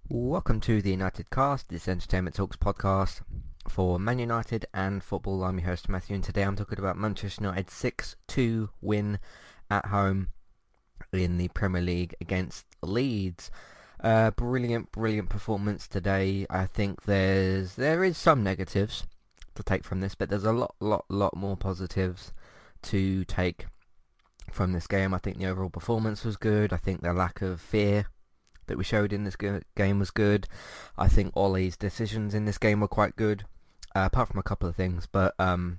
Welcome to the United Cast, this Entertainment Talks podcast for Man United and football. I'm your host Matthew, and today I'm talking about Manchester United's 6-2 win at home in the Premier League against Leeds. Brilliant performance today. I think there is some negatives to take from this, but there's a lot more positives to take from this game. I think the overall performance was good. I think the lack of fear that we showed in this game was good. I think Ollie's decisions in this game were quite good, apart from a couple of things. But for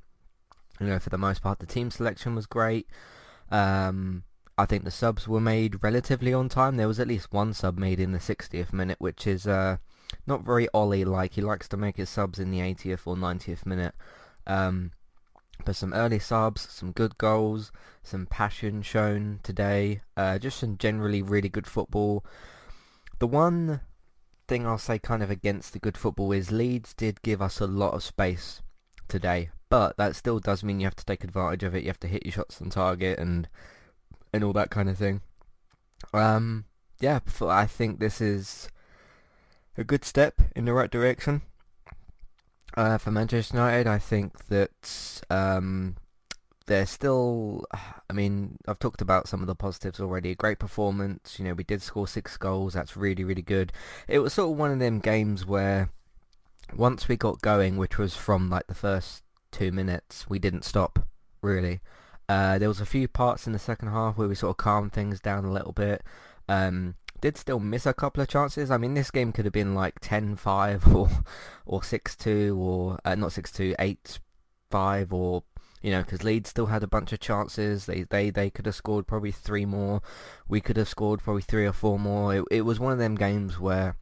the most part, the team selection was great. I think the subs were made relatively on time. There was at least one sub made in the 60th minute, which is not very Ollie-like. He likes to make his subs in the 80th or 90th minute. But some early subs, some good goals, some passion shown today. Just some generally really good football. The one thing I'll say kind of against the good football is Leeds did give us a lot of space today, but that still does mean you have to take advantage of it. You have to hit your shots on target and all that kind of thing. I think this is a good step in the right direction for Manchester United. I think that they're still, I've talked about some of the positives already. A great performance. We did score 6 goals. That's really good. It was sort of one of them games where once we got going, which was from like the first 2 minutes, we didn't stop, really. There was a few parts in the second half where we sort of calmed things down a little bit. Did still miss a couple of chances. This game could have been like 10-5 or 6-2 or not 6-2, 8-5 or because Leeds still had a bunch of chances. They could have scored probably 3 more. We could have scored probably 3 or 4 more. It was one of them games where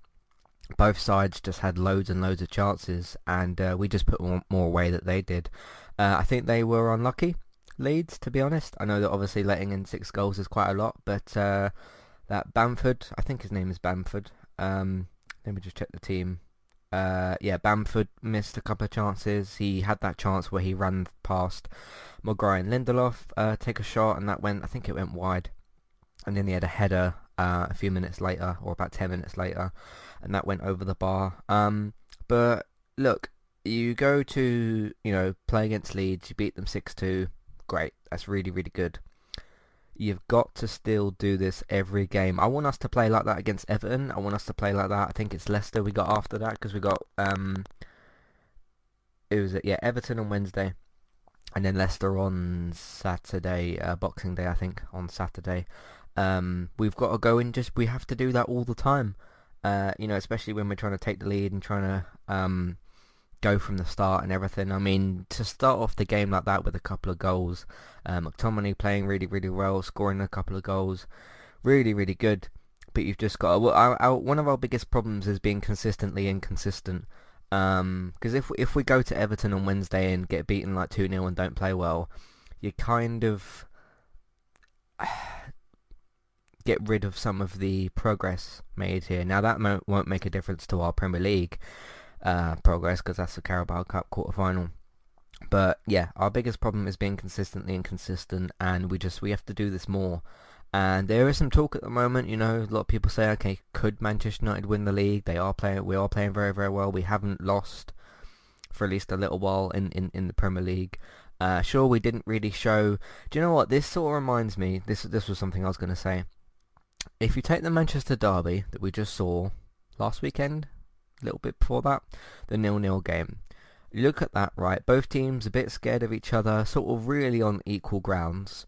both sides just had loads and loads of chances, and we just put more away than they did. I think they were unlucky, Leeds, to be honest. I know that obviously letting in 6 goals is quite a lot, but that Bamford, I think his name is Bamford. Let me just check the team. Bamford missed a couple of chances. He had that chance where he ran past Maguire and Lindelof, take a shot, and I think it went wide. And then he had a header a few minutes later, or about 10 minutes later, and that went over the bar. But look, you go to, play against Leeds, you beat them 6-2, great. That's really good. You've got to still do this every game. I want us to play like that against Everton. I want us to play like that. I think it's Leicester we got after that, because we got Everton on Wednesday, and then Leicester on Saturday, Boxing Day I think, on Saturday. We've got to go and we have to do that all the time. Especially when we're trying to take the lead and trying to go from the start and everything. To start off the game like that with a couple of goals, McTominay playing really well, scoring a couple of goals, really good. But you've just got one of our biggest problems is being consistently inconsistent. Because if we go to Everton on Wednesday and get beaten like 2-0 and don't play well, you kind of get rid of some of the progress made here. Now that won't make a difference to our Premier League progress, because that's the Carabao Cup quarter-final. But yeah, our biggest problem is being consistently inconsistent, and we have to do this more. And there is some talk at the moment, a lot of people say, okay, could Manchester United win the league? We are playing very well. We haven't lost for at least a little while in the Premier League. Sure, we didn't really show. Do you know what? This sort of reminds me, this was something I was going to say. If you take the Manchester derby that we just saw last weekend, a little bit before that, the 0-0 game. Look at that, right? Both teams a bit scared of each other, sort of really on equal grounds.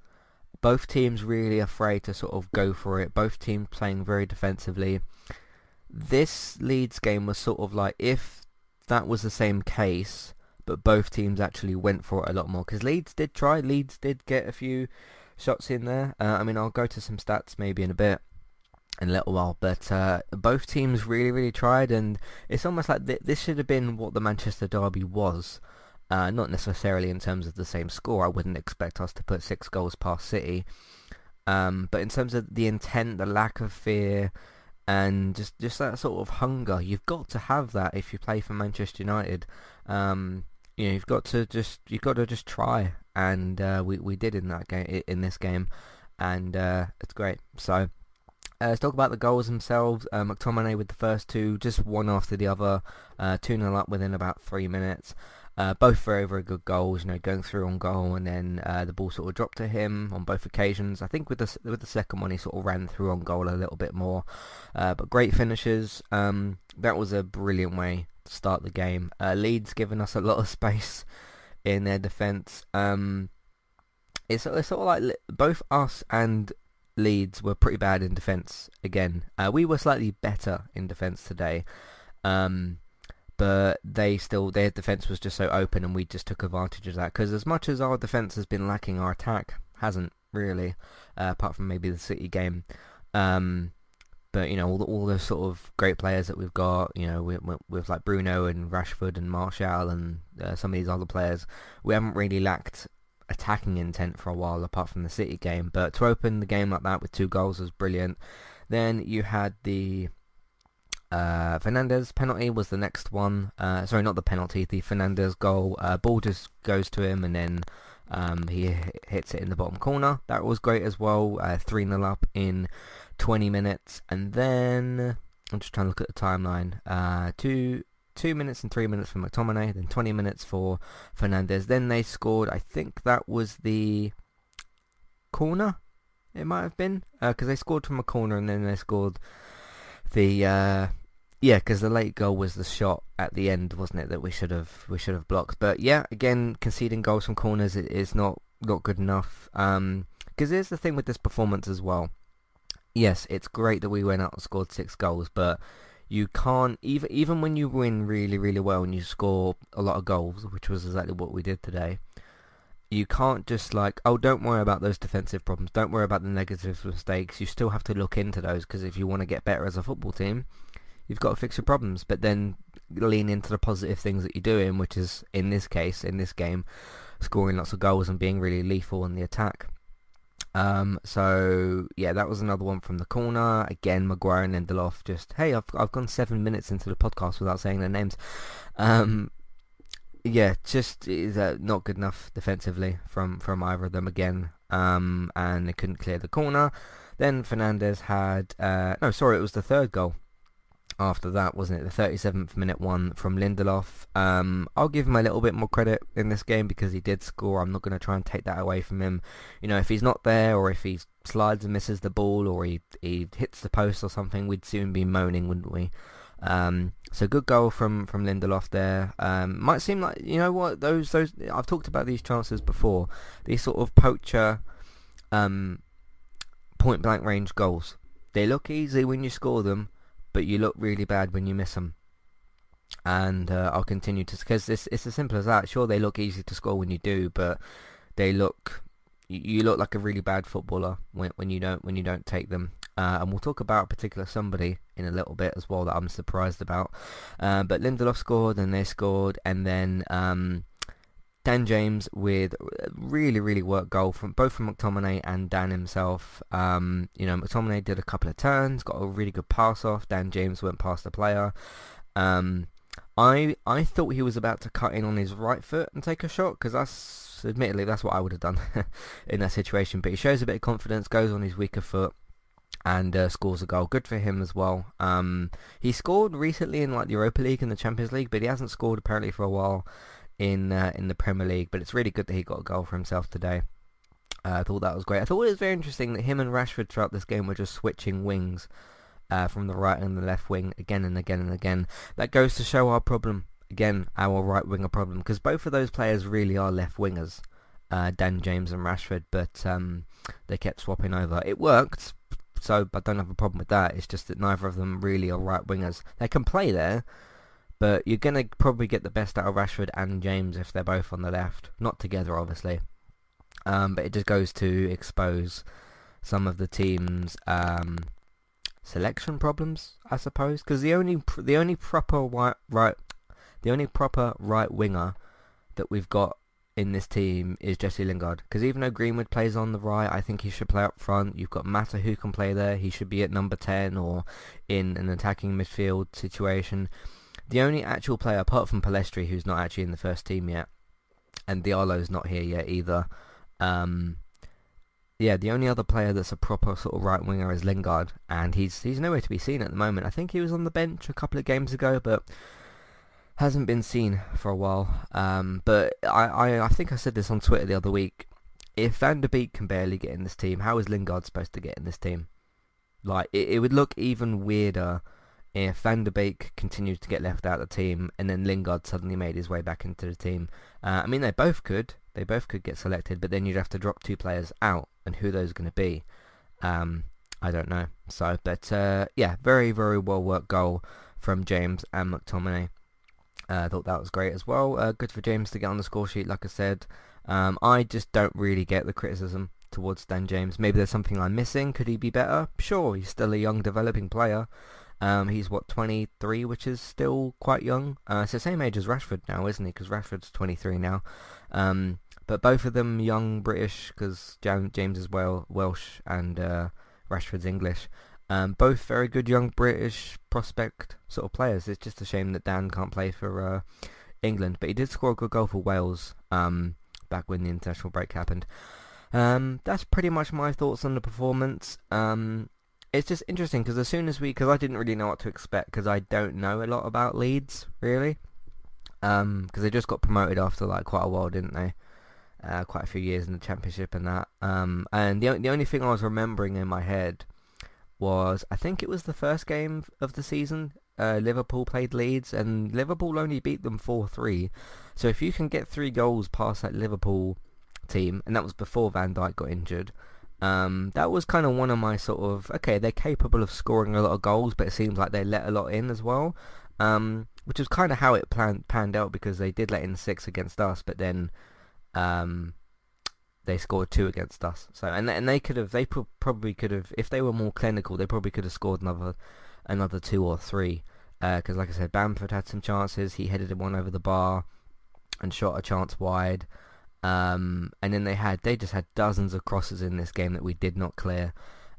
Both teams really afraid to sort of go for it. Both teams playing very defensively. This Leeds game was sort of like if that was the same case, but both teams actually went for it a lot more. Because Leeds did try. Leeds did get a few shots in there. I'll go to some stats maybe in a little while, but both teams really tried, and it's almost like this should have been what the Manchester derby was. Not necessarily in terms of the same score. I wouldn't expect us to put 6 goals past City, but in terms of the intent, the lack of fear, and just that sort of hunger, you've got to have that if you play for Manchester United. You've got to just try, and we did in this game, and it's great. So Let's talk about the goals themselves. McTominay with the first two, just one after the other, 2-0 up within about 3 minutes. Both very, very good goals, going through on goal, and then the ball sort of dropped to him on both occasions. I think with the second one, he sort of ran through on goal a little bit more. But great finishes. That was a brilliant way to start the game. Leeds giving us a lot of space in their defence. It's sort of like both us and Leeds were pretty bad in defence again. We were slightly better in defence today. But their defence was just so open, and we just took advantage of that. Because as much as our defence has been lacking, our attack hasn't really, apart from maybe the City game. But all those sort of great players that we've got, with like Bruno and Rashford and Martial and some of these other players, we haven't really lacked attacking intent for a while, apart from the City game. But to open the game like that with 2 goals was brilliant. Then you had the Fernandes penalty was the next one. Sorry, not the penalty, the Fernandes goal. Ball just goes to him, and then he hits it in the bottom corner. That was great as well. 3-0 up in 20 minutes, and then I'm just trying to look at the timeline. 2 minutes and 3 minutes for McTominay, then 20 minutes for Fernandes. Then they scored. I think that was the corner. It might have been because they scored from a corner, and then they scored the because the late goal was the shot at the end, wasn't it, that we should have blocked. But yeah, again, conceding goals from corners is not good enough. Because here's the thing with this performance as well. Yes, it's great that we went out and scored 6 goals, but you can't, even when you win really, really well and you score a lot of goals, which was exactly what we did today, you can't just don't worry about those defensive problems, don't worry about the negative mistakes. You still have to look into those, because if you want to get better as a football team, you've got to fix your problems, but then lean into the positive things that you're doing, which is, in this case, in this game, scoring lots of goals and being really lethal in the attack. So yeah, that was another one from the corner. Again, Maguire and Lindelof just, hey, I've gone 7 minutes into the podcast without saying their names. Yeah, just not good enough defensively from either of them again. And they couldn't clear the corner. Then Fernandes had it was the third goal after that, wasn't it? The 37th minute one from Lindelof. I'll give him a little bit more credit in this game because he did score. I'm not going to try and take that away from him. If he's not there, or if he slides and misses the ball, or he hits the post or something, we'd soon be moaning, wouldn't we? So good goal from Lindelof there. Might seem like, what, those I've talked about these chances before. These sort of poacher point blank range goals. They look easy when you score them, but you look really bad when you miss them. And I'll continue to, because it's as simple as that. Sure, they look easy to score when you do, but you look like a really bad footballer when you don't take them. And we'll talk about a particular somebody in a little bit as well that I'm surprised about. But Lindelof scored, and they scored, and then Dan James with a really, really worked goal from McTominay and Dan himself. McTominay did a couple of turns, got a really good pass off. Dan James went past the player. I thought he was about to cut in on his right foot and take a shot, because admittedly that's what I would have done in that situation. But he shows a bit of confidence, goes on his weaker foot, and scores a goal. Good for him as well. He scored recently in the Europa League and the Champions League, but he hasn't scored apparently for a while in the Premier League. But it's really good that he got a goal for himself today. I thought that was great. I thought it was very interesting that him and Rashford throughout this game were just switching wings from the right and the left wing again and again and again. That goes to show our problem. Again, our right winger problem, because both of those players really are left wingers, Dan James and Rashford, but they kept swapping over. It worked, so I don't have a problem with that. It's just that neither of them really are right wingers. They can play there, but you're going to probably get the best out of Rashford and James if they're both on the left. Not together, obviously. But it just goes to expose some of the team's selection problems, I suppose. Because the only proper right winger that we've got in this team is Jesse Lingard. Because even though Greenwood plays on the right, I think he should play up front. You've got Mata who can play there. He should be at number 10 or in an attacking midfield situation. The only actual player, apart from Palestri, who's not actually in the first team yet, and Diallo's not here yet either, yeah, the only other player that's a proper sort of right winger is Lingard, and he's nowhere to be seen at the moment. I think he was on the bench a couple of games ago, but hasn't been seen for a while. But I think I said this on Twitter the other week. If Van der Beek can barely get in this team, how is Lingard supposed to get in this team? Like, it would look even weirder if Van der Beek continued to get left out of the team and then Lingard suddenly made his way back into the team. I mean, they both could get selected, but then you'd have to drop two players out, and who those are going to be, I don't know. So, but yeah, very, very well worked goal from James and McTominay. I thought that was great as well. Good for James to get on the score sheet, like I said. I just don't really get the criticism towards Dan James. Maybe there's something I'm missing. Could he be better? Sure, he's still a young developing player. He's 23, which is still quite young. It's the same age as Rashford now, isn't he? Because Rashford's 23 now. But both of them young British, because James is Welsh and Rashford's English. Both very good young British prospect sort of players. It's just a shame that Dan can't play for England, but he did score a good goal for Wales back when the international break happened. That's pretty much my thoughts on the performance. It's just interesting because because I didn't really know what to expect because I don't know a lot about Leeds really, because they just got promoted after like quite a while, didn't they? Quite a few years in the Championship and that. And the only thing I was remembering in my head was, I think it was the first game of the season, Liverpool played Leeds, and Liverpool only beat them 4-3. So if you can get 3 goals past that Liverpool team, and that was before Van Dijk got injured, that was kind of one of my sort of, okay, they're capable of scoring a lot of goals, but it seems like they let a lot in as well, which was kind of how it panned out, because they did let in 6 against us, but then they scored 2 against us. So and they probably could have, if they were more clinical, they probably could have scored another 2 or 3. Because like I said, Bamford had some chances. He headed one over the bar and shot a chance wide. And then they just had dozens of crosses in this game that we did not clear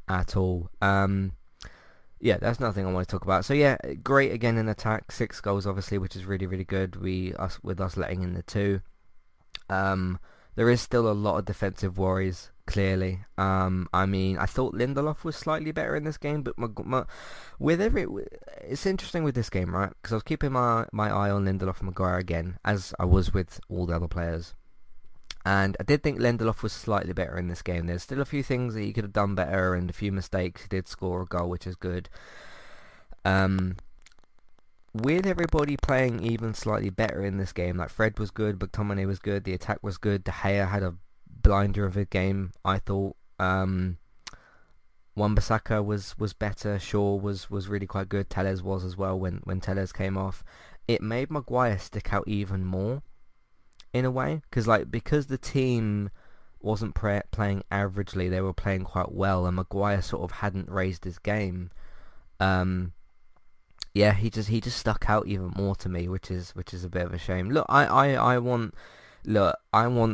at all. Yeah, that's nothing I want to talk about. So yeah, great again in attack. 6 goals obviously, which is really, really good. With us letting in the 2. There is still a lot of defensive worries, clearly. I mean, I thought Lindelof was slightly better in this game, but it's interesting with this game, right? Because I was keeping my eye on Lindelof and Maguire again, as I was with all the other players. And I did think Lindelof was slightly better in this game. There's still a few things that he could have done better and a few mistakes. He did score a goal, which is good. With everybody playing even slightly better in this game, like Fred was good, McTominay was good, the attack was good, De Gea had a blinder of a game, I thought. Wan-Bissaka was better, Shaw was really quite good, Telles was as well when Telles came off. It made Maguire stick out even more, in a way, because the team wasn't playing averagely, they were playing quite well, and Maguire sort of hadn't raised his game. Yeah, he just stuck out even more to me, which is a bit of a shame. Look, I want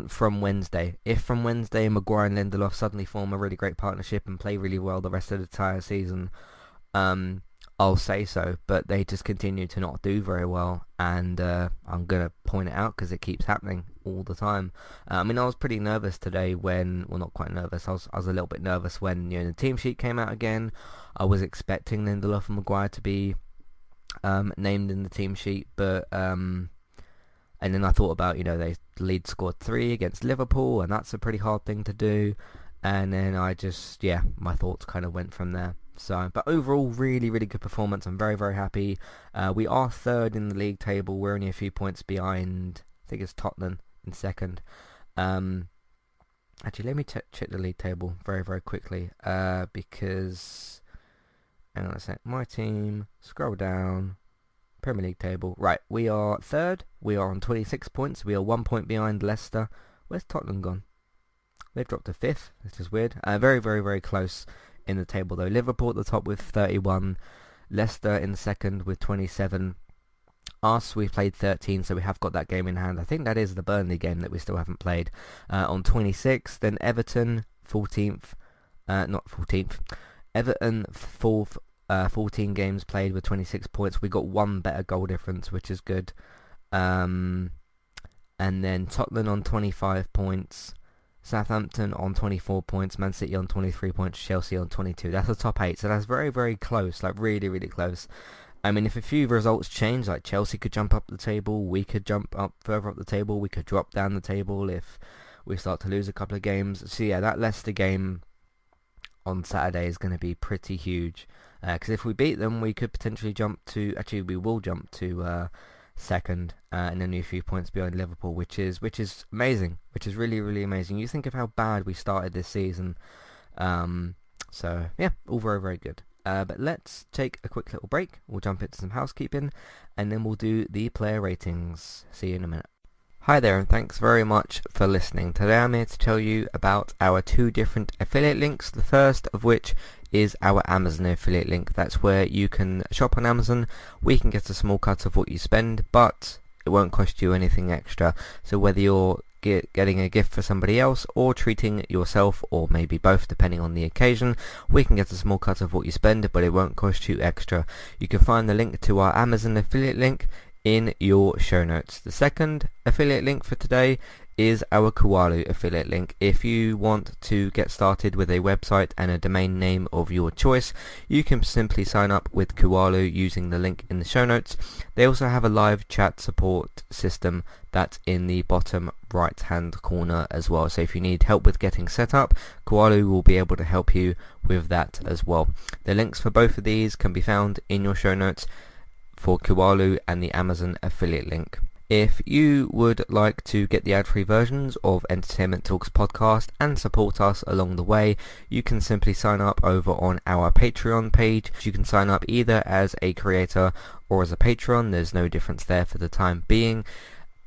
from Wednesday. If from Wednesday Maguire and Lindelof suddenly form a really great partnership and play really well the rest of the entire season, I'll say so. But they just continue to not do very well, and I'm gonna point it out because it keeps happening all the time. I mean, I was pretty nervous today not quite nervous. I was a little bit nervous when the team sheet came out again. I was expecting Lindelof and Maguire to be named in the team sheet, but and then I thought about, Leeds scored 3 against Liverpool, and that's a pretty hard thing to do, and then my thoughts kind of went from there. So, but overall, really, really good performance. I'm very, very happy. We are 3rd in the league table. We're only a few points behind, I think it's Tottenham in 2nd. Actually, let me check the league table very, very quickly, because hang on a sec. My team, scroll down, Premier League table. Right, we are 3rd. We are on 26 points. We are 1 point behind Leicester. Where's Tottenham gone? They've dropped to 5th, which is weird. Very, very, very close in the table though. Liverpool at the top with 31. Leicester in 2nd with 27. Us, we've played 13, so we have got that game in hand. I think that is the Burnley game that we still haven't played. On 26. Then Everton, 14th. Not 14th. Everton 4th, 14 games played with 26 points. We got 1 better goal difference, which is good. And then Tottenham on 25 points, Southampton on 24 points, Man City on 23 points, Chelsea on 22. That's the top 8, so that's very, very close, like really, really close. I mean, if a few results change, like Chelsea could jump up the table, we could jump up further up the table, we could drop down the table if we start to lose a couple of games. So yeah, that Leicester game on Saturday is going to be pretty huge. Because if we beat them, we could potentially jump to... Actually, we will jump to second and only a few points behind Liverpool, which is amazing. Which is really, really amazing. You think of how bad we started this season. So, yeah, all very, very good. But let's take a quick little break. We'll jump into some housekeeping, and then we'll do the player ratings. See you in a minute. Hi there, and thanks very much for listening. Today I'm here to tell you about our 2 different affiliate links. The first of which is our Amazon affiliate link. That's where you can shop on Amazon. We can get a small cut of what you spend, but it won't cost you anything extra. So whether you're getting a gift for somebody else or treating yourself, or maybe both depending on the occasion, we can get a small cut of what you spend, but it won't cost you extra. You can find the link to our Amazon affiliate link in your show notes. The second affiliate link for today is our Kuala affiliate link. If you want to get started with a website and a domain name of your choice, you can simply sign up with Kuala using the link in the show notes. They also have a live chat support system that's in the bottom right hand corner as well. So if you need help with getting set up, Kuala will be able to help you with that as well. The links for both of these can be found in your show notes for Kuala and the Amazon affiliate link. If you would like to get the ad-free versions of Entertainment Talks podcast and support us along the way, you can simply sign up over on our Patreon page. You can sign up either as a creator or as a patron. There's no difference there for the time being,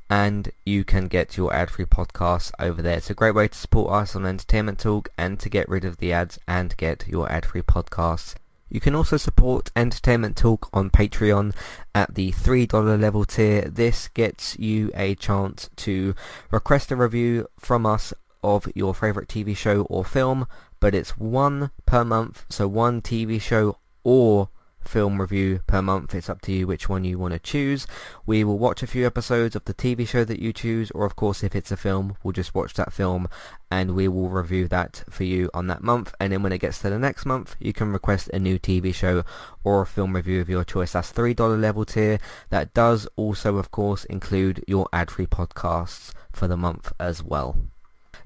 and you can get your ad-free podcasts over there. It's a great way to support us on Entertainment Talk and to get rid of the ads and get your ad-free podcasts. You can also support Entertainment Talk on Patreon at the $3 level tier. This gets you a chance to request a review from us of your favourite TV show or film, but it's one per month, so one TV show or film review per month. It's up to you which one you want to choose. We will watch a few episodes of the TV show that you choose, or of course if it's a film, we'll just watch that film and we will review that for you on that month. And then when it gets to the next month, you can request a new TV show or a film review of your choice. That's $3 level tier. That does also of course include your ad-free podcasts for the month as well.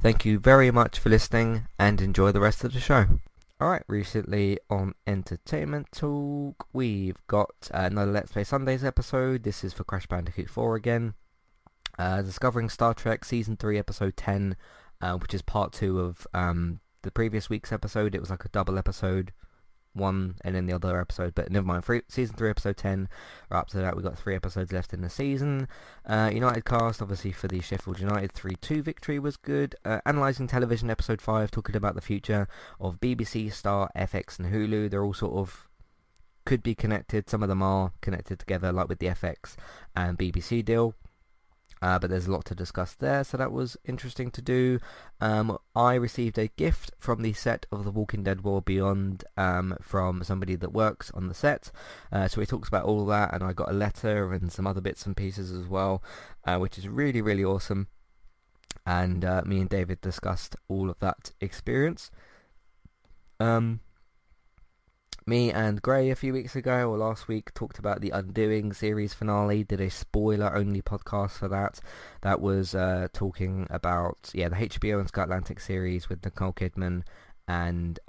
Thank you very much for listening and enjoy the rest of the show. Alright, recently on Entertainment Talk, we've got another Let's Play Sundays episode. This is for Crash Bandicoot 4 again. Discovering Star Trek Season 3 Episode 10, which is part 2 of the previous week's episode. It was like a double episode, one and then the other episode, but never mind. Season 3 Episode 10. Up to that, we've got 3 episodes left in the season. United cast, obviously for the Sheffield United 3-2 victory was good. Analysing Television Episode 5, talking about the future of BBC, Star, FX and Hulu. They're all sort of could be connected. Some of them are connected together, like with the FX and BBC deal. But there's a lot to discuss there, so that was interesting to do. I received a gift from the set of The Walking Dead World Beyond from somebody that works on the set. So he talks about all that, and I got a letter and some other bits and pieces as well, which is really, really awesome. And me and David discussed all of that experience. Me and Gray a few weeks ago, or last week, talked about the Undoing series finale, did a spoiler-only podcast for that. That was talking about, the HBO and Sky Atlantic series with Nicole Kidman and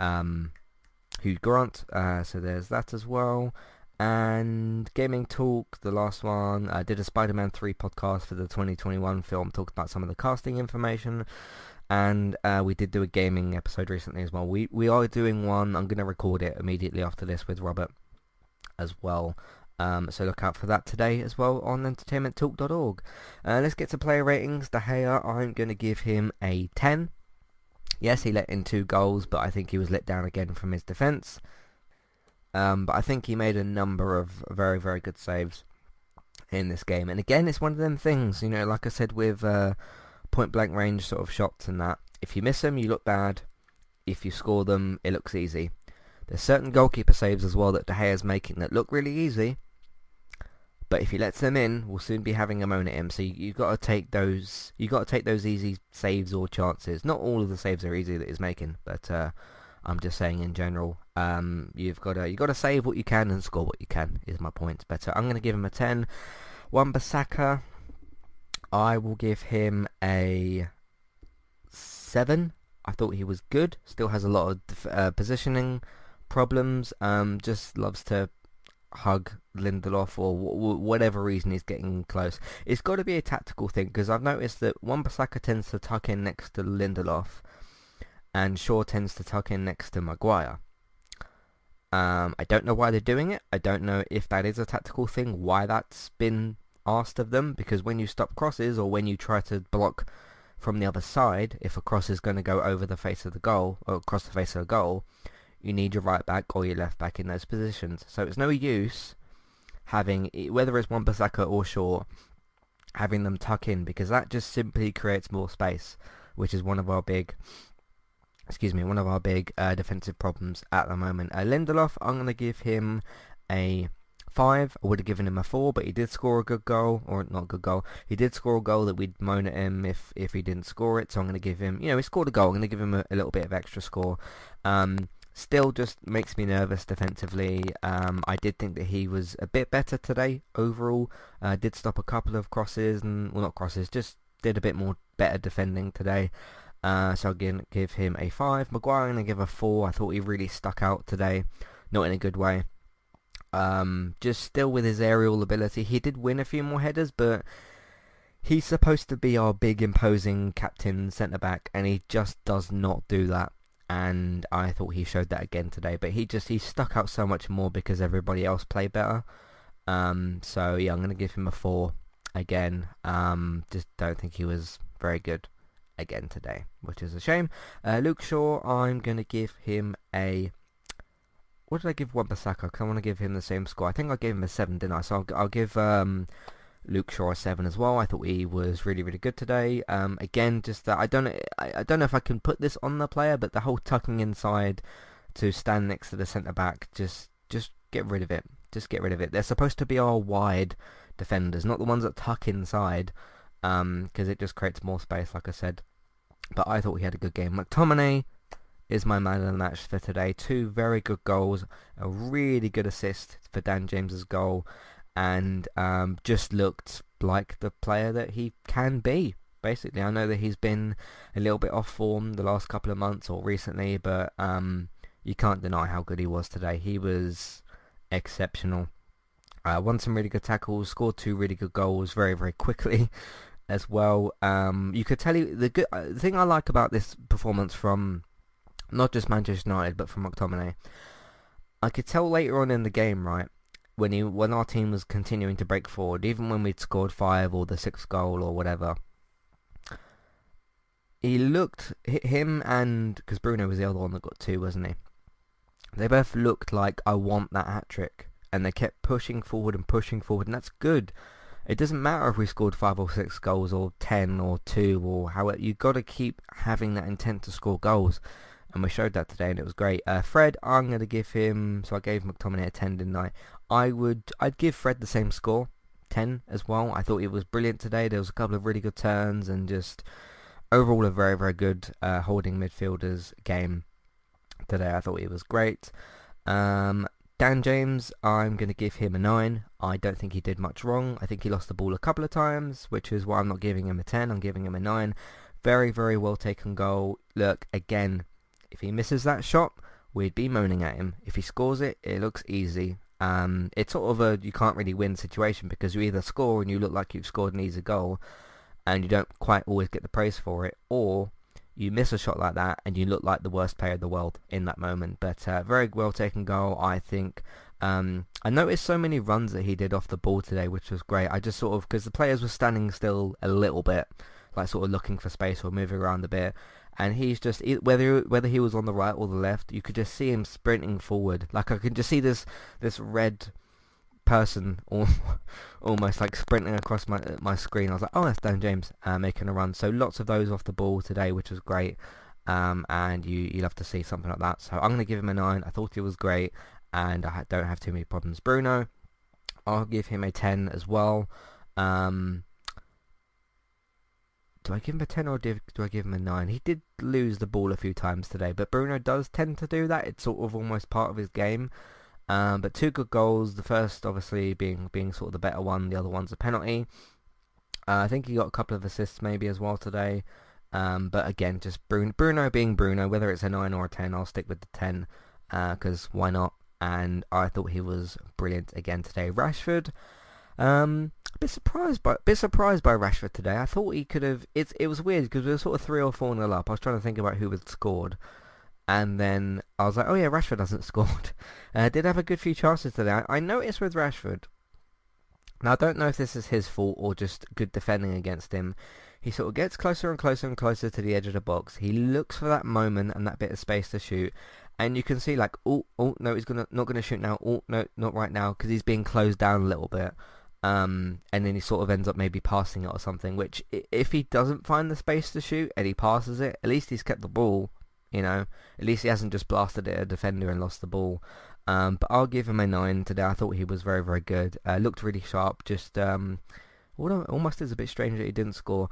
Hugh Grant, so there's that as well. And Gaming Talk, the last one, I did a Spider-Man 3 podcast for the 2021 film, talked about some of the casting information. And we did do a gaming episode recently as well. We are doing one. I'm going to record it immediately after this with Robert as well. So look out for that today as well on entertainmenttalk.org. Let's get to player ratings. De Gea, I'm going to give him a 10. Yes, he let in 2 goals, but I think he was let down again from his defence. But I think he made a number of very, very good saves in this game. And again, it's one of them things, like I said with point blank range sort of shots and that. If you miss them, you look bad. If you score them, it looks easy. There's certain goalkeeper saves as well that De Gea's making that look really easy, But if he lets them in, we'll soon be having a moan at him. So you've got to take those. You got to take those easy saves or chances. Not all of the saves are easy that he's making, but I'm just saying in general. You've got to save what you can and score what you can. Is my point. But I'm going to give him a 10. Wan-Bissaka, I will give him a 7. I thought he was good. Still has a lot of positioning problems. Just loves to hug Lindelof or whatever reason he's getting close. It's got to be a tactical thing, because I've noticed that Wan-Bissaka tends to tuck in next to Lindelof and Shaw tends to tuck in next to Maguire. I don't know why they're doing it. I don't know if that is a tactical thing, why that's been asked of them, because when you stop crosses or when you try to block from the other side, if a cross is going to go over the face of the goal or across the face of the goal, you need your right back or your left back in those positions. So it's no use having, whether it's Wan-Bissaka or Shaw, having them tuck in, because that just simply creates more space, which is one of our big defensive problems at the moment. Lindelof, I'm going to give him a 5. I would have given him a 4, but he did score a good goal, or not a good goal. He did score a goal that we'd moan at him if he didn't score it. So I'm going to give him, he scored a goal. I'm going to give him a little bit of extra score. Still just makes me nervous defensively. I did think that he was a bit better today overall. Did stop a couple of crosses, just did a bit more better defending today. So again, give him a 5. Maguire, I'm going to give a 4. I thought he really stuck out today. Not in a good way. Just still with his aerial ability. He did win a few more headers, but he's supposed to be our big imposing captain centre-back, and he just does not do that. And I thought he showed that again today, but he stuck out so much more because everybody else played better. So yeah, I'm going to give him a 4 again. Just don't think he was very good again today, which is a shame. Luke Shaw, I'm going to give him a... What did I give Wan-Bissaka? Because I want to give him the same score. I think I gave him a 7, didn't I? So I'll give Luke Shaw a 7 as well. I thought he was really, really good today. Again, just that I don't know if I can put this on the player, but the whole tucking inside to stand next to the centre back, just get rid of it. Just get rid of it. They're supposed to be our wide defenders, not the ones that tuck inside, because it just creates more space, like I said. But I thought he had a good game. McTominay is my man of the match for today. 2 very good goals, a really good assist for Dan James's goal, and just looked like the player that he can be, basically. I know that he's been a little bit off form the last couple of months or recently, but you can't deny how good he was today. He was exceptional. Won some really good tackles, scored 2 really good goals very, very quickly as well. You could tell the thing I like about this performance from not just Manchester United but from McTominay, I could tell later on in the game, right, when our team was continuing to break forward, even when we'd scored 5 or the 6th goal or whatever, he looked, him and, because Bruno was the other one that got 2, wasn't he? They both looked like, I want that hat-trick, and they kept pushing forward, and that's good. It doesn't matter if we scored 5 or 6 goals or 10 or 2 or however, you've got to keep having that intent to score goals. And we showed that today, and it was great. Fred, I'm going to give him... So I gave McTominay a 10, didn't I? I'd give Fred the same score, 10 as well. I thought he was brilliant today. There was a couple of really good turns, and just overall a very, very good holding midfielders game today. I thought he was great. Dan James, I'm going to give him a 9. I don't think he did much wrong. I think he lost the ball a couple of times, which is why I'm not giving him a 10. I'm giving him a 9. Very, very well taken goal. Look, again... If he misses that shot, we'd be moaning at him. If he scores it, it looks easy. It's sort of a you can't really win situation, because you either score and you look like you've scored an easy goal and you don't quite always get the praise for it, or you miss a shot like that and you look like the worst player in the world in that moment. But very well taken goal, I think. I noticed so many runs that he did off the ball today, which was great. I just sort of, because the players were standing still a little bit, like sort of looking for space or moving around a bit. And he's just, whether he was on the right or the left, you could just see him sprinting forward. Like I could just see this red person almost like sprinting across my screen. I was like, oh, that's Dan James making a run. So lots of those off the ball today, which was great. And you love to see something like that. So I'm going to give him a 9. I thought he was great, and I don't have too many problems. Bruno, I'll give him a 10 as well. Um, do I give him a 10 or do I give him a 9? He did lose the ball a few times today, but Bruno does tend to do that. It's sort of almost part of his game. But 2 good goals. The first, obviously, being sort of the better one. The other one's a penalty. I think he got a couple of assists maybe as well today. But again, just Bruno being Bruno. Whether it's a 9 or a 10, I'll stick with the 10. Because why not? And I thought he was brilliant again today. Rashford, a bit surprised by Rashford today. I thought he could have. It was weird because we were sort of 3 or 4-0 up. I was trying to think about who had scored, and then I was like, oh yeah, Rashford hasn't scored. Did have a good few chances today. I noticed with Rashford. Now I don't know if this is his fault or just good defending against him. He sort of gets closer and closer and closer to the edge of the box. He looks for that moment and that bit of space to shoot. And you can see like, oh no, he's not gonna shoot now. Oh no, not right now, because he's being closed down a little bit. And then he sort of ends up maybe passing it or something. Which, if he doesn't find the space to shoot and he passes it, at least he's kept the ball. At least he hasn't just blasted it at a defender and lost the ball. But I'll give him a 9 today. I thought he was very, very good. Looked really sharp. Just almost is a bit strange that he didn't score.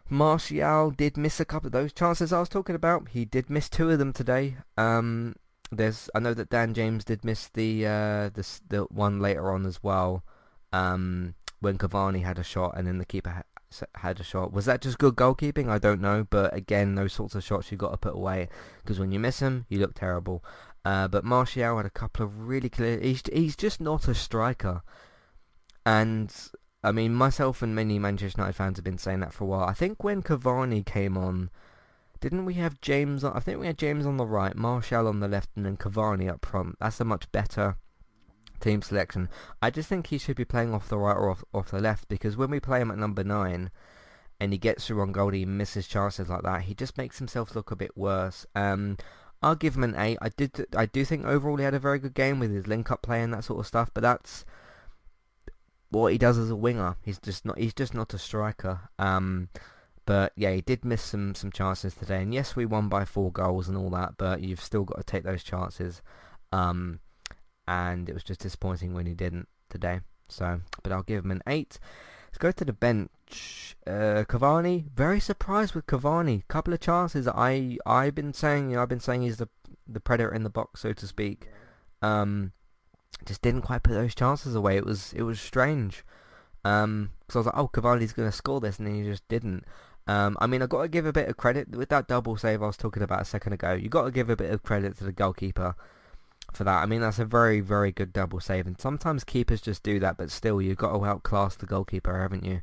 Martial did miss a couple of those chances I was talking about. He did miss 2 of them today. I know that Dan James did miss the one later on as well. When Cavani had a shot and then the keeper had a shot. Was that just good goalkeeping? I don't know. But again, those sorts of shots you got to put away, because when you miss them, you look terrible. But Martial had a couple of really clear. He's just not a striker, and I mean, myself and many Manchester United fans have been saying that for a while. I think when Cavani came on, didn't we have James on? I think we had James on the right, Martial on the left, and then Cavani up front. That's a much better team selection. I just think he should be playing off the right or off the left, because when we play him at number 9 and he gets through on goal, he misses chances like that, he just makes himself look a bit worse. I'll give him an 8. I do think overall he had a very good game with his link-up play and that sort of stuff, but that's what he does as a winger. He's just not a striker. But yeah, he did miss some chances today, and yes, we won by 4 goals and all that, but you've still got to take those chances. And it was just disappointing when he didn't today. So, but I'll give him an 8. Let's go to the bench. Cavani, very surprised with Cavani. Couple of chances. I've been saying he's the predator in the box, so to speak. Just didn't quite put those chances away. It was strange. Because I was like, oh, Cavani's going to score this, and then he just didn't. I mean, I've got to give a bit of credit with that double save I was talking about a second ago. You've got to give a bit of credit to the goalkeeper for that. I mean, that's a very, very good double save, and sometimes keepers just do that, but still, you've got to outclass the goalkeeper, haven't you?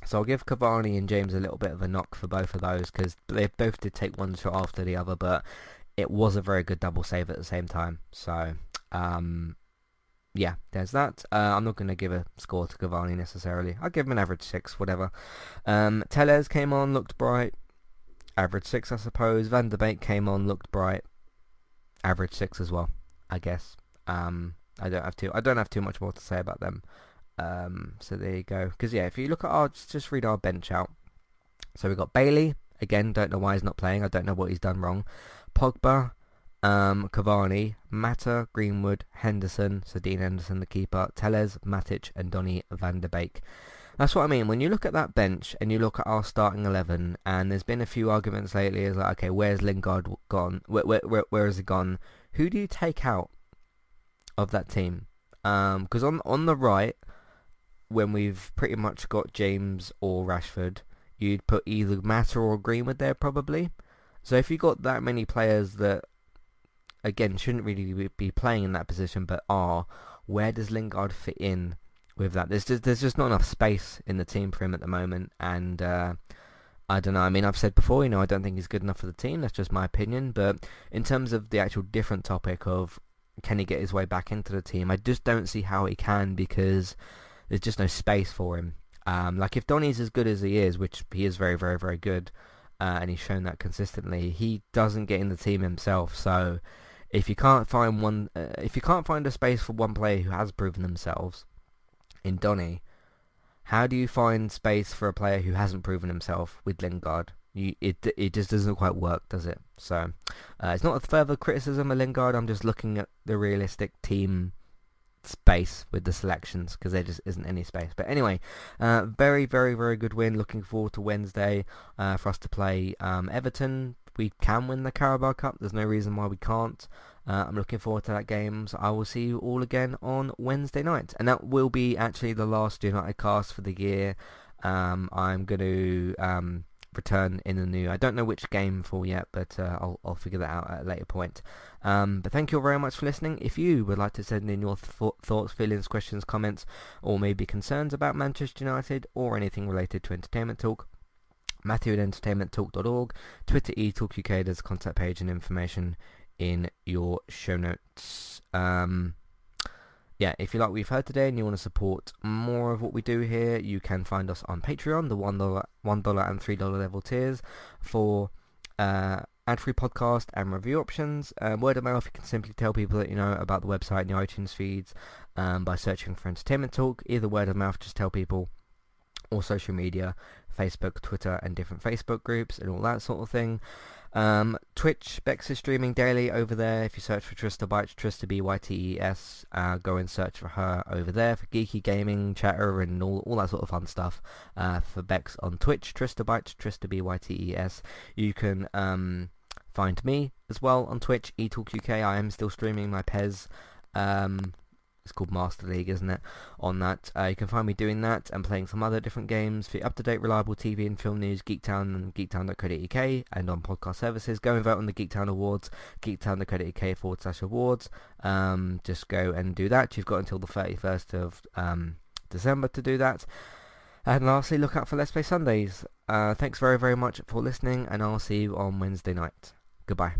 So I'll give Cavani and James a little bit of a knock for both of those, because they both did take one shot after the other, but it was a very good double save at the same time. So, yeah, there's that. I'm not going to give a score to Cavani necessarily. I'll give him an average 6, whatever. Tellez came on, looked bright. Average 6, I suppose. Van der Beek came on, looked bright. Average 6 as well, I guess. I don't have too much more to say about them. So there you go. Because yeah, if you look at just read our bench out. So we've got Bailey. Again, don't know why he's not playing. I don't know what he's done wrong. Pogba, Cavani, Mata, Greenwood, Henderson, so Dean Henderson the keeper, Tellez, Matic and Donny van der Beek. That's what I mean. When you look at that bench and you look at our starting 11, and there's been a few arguments lately, is like, okay, where's Lingard gone? Where has he gone? Who do you take out of that team? Because on the right, when we've pretty much got James or Rashford, you'd put either Mata or Greenwood there probably. So if you got that many players that, again, shouldn't really be playing in that position but are, where does Lingard fit in with that? There's just not enough space in the team for him at the moment, and I don't know. I mean, I've said before, I don't think he's good enough for the team. That's just my opinion. But in terms of the actual different topic of can he get his way back into the team, I just don't see how he can, because there's just no space for him. Like if Donny's as good as he is, which he is very, very, very good, and he's shown that consistently, he doesn't get in the team himself. So if you can't find a space for one player who has proven themselves in Donny, how do you find space for a player who hasn't proven himself with Lingard? It just doesn't quite work, does it? So it's not a further criticism of Lingard. I'm just looking at the realistic team space with the selections because there just isn't any space. But anyway, very, very, very good win. Looking forward to Wednesday for us to play Everton. We can win the Carabao Cup. There's no reason why we can't. I'm looking forward to that game. So I will see you all again on Wednesday night. And that will be actually the last United cast for the year. I'm going to return in the new... I don't know which game for yet, but I'll figure that out at a later point. But thank you all very much for listening. If you would like to send in your thoughts, feelings, questions, comments, or maybe concerns about Manchester United or anything related to Entertainment Talk, Matthew at entertainmenttalk.org, Twitter eTalkUK, there's a contact page and information in your show notes. Yeah, if you like what you've heard today and you want to support more of what we do here, you can find us on Patreon, the $1 and $3 level tiers for ad-free podcast and review options. Word of mouth, you can simply tell people that you know about the website and your iTunes feeds by searching for Entertainment Talk. Either word of mouth, just tell people, or social media, Facebook, Twitter, and different Facebook groups and all that sort of thing. Twitch, Bex is streaming daily over there. If you search for Trista Bytes, Trista Bytes, go and search for her over there for geeky gaming, chatter, and all that sort of fun stuff. For Bex on Twitch, Trista Bytes, Trista Bytes. You can find me as well on Twitch, eTalkUK. I am still streaming my PES. It's called Master League, isn't it? On that, you can find me doing that and playing some other different games. For up-to-date, reliable TV and film news, Geektown and geektown.co.uk, and on podcast services. Go and vote on the Geektown Awards, geektown.co.uk/awards. Just go and do that. You've got until the 31st of December to do that. And lastly, look out for Let's Play Sundays. Thanks very, very much for listening, and I'll see you on Wednesday night. Goodbye.